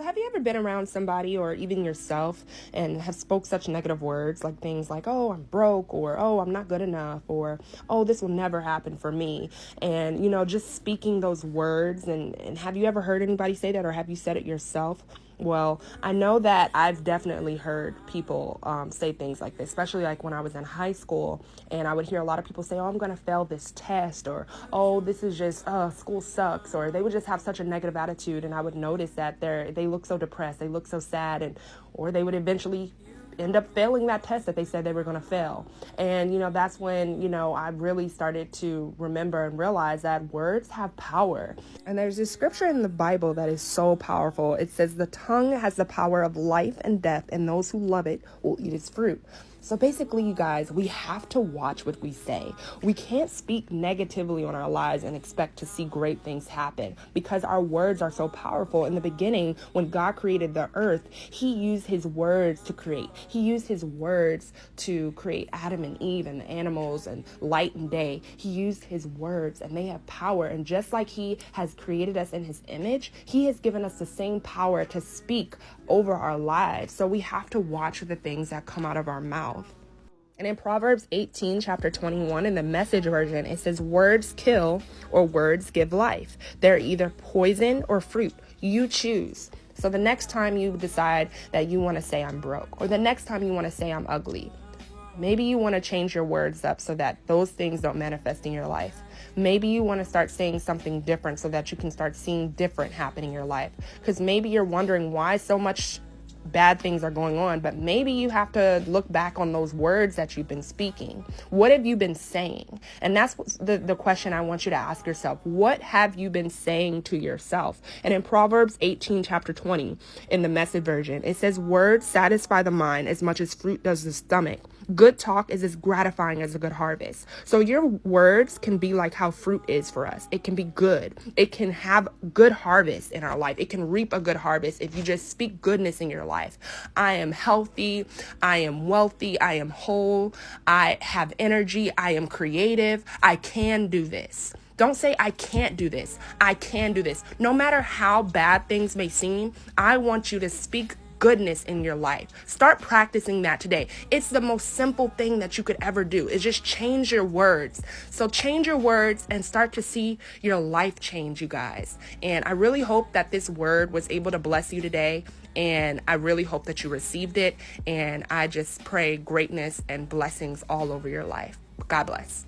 Have you ever been around somebody or even yourself and have spoke such negative words, like things like, oh, I'm broke, or oh, I'm not good enough, or oh, this will never happen for me? And, just speaking those words, and have you ever heard anybody say that, or have you said it yourself? Well, I know that I've definitely heard people say things like this, especially like when I was in high school, and I would hear a lot of people say, oh, I'm going to fail this test, or oh, this is just, school sucks, or they would just have such a negative attitude, and I would notice that they look so depressed, they look so sad, or they would eventually end up failing that test that they said they were going to fail. And, that's when, I really started to remember and realize that words have power. And there's this scripture in the Bible that is so powerful. It says the tongue has the power of life and death, and those who love it will eat its fruit. So basically, you guys, we have to watch what we say. We can't speak negatively on our lives and expect to see great things happen, because our words are so powerful. In the beginning, when God created the earth, he used his words to create. He used his words to create Adam and Eve and the animals and light and day. He used his words, and they have power. And just like he has created us in his image, he has given us the same power to speak over our lives. So we have to watch the things that come out of our mouth. And in Proverbs 18, chapter 21, in the Message version, it says, words kill or words give life. They're either poison or fruit. You choose. So the next time you decide that you want to say I'm broke, or the next time you want to say I'm ugly, maybe you want to change your words up so that those things don't manifest in your life. Maybe you want to start saying something different so that you can start seeing different happen in your life. Because maybe you're wondering why so much bad things are going on, but maybe you have to look back on those words that you've been speaking. What have you been saying? And that's the question I want you to ask yourself. What have you been saying to yourself? And in Proverbs 18, chapter 20, in the Message version, it says, words satisfy the mind as much as fruit does the stomach. Good talk is as gratifying as a good harvest. So your words can be like how fruit is for us. It can be good. It can have good harvest in our life. It can reap a good harvest if you just speak goodness in your life. I am healthy. I am wealthy. I am whole. I have energy. I am creative. I can do this. Don't say, I can't do this. I can do this. No matter how bad things may seem, I want you to speak goodness in your life. Start practicing that today. It's the most simple thing that you could ever do, is just change your words. So change your words and start to see your life change, you guys. And I really hope that this word was able to bless you today. And I really hope that you received it. And I just pray greatness and blessings all over your life. God bless.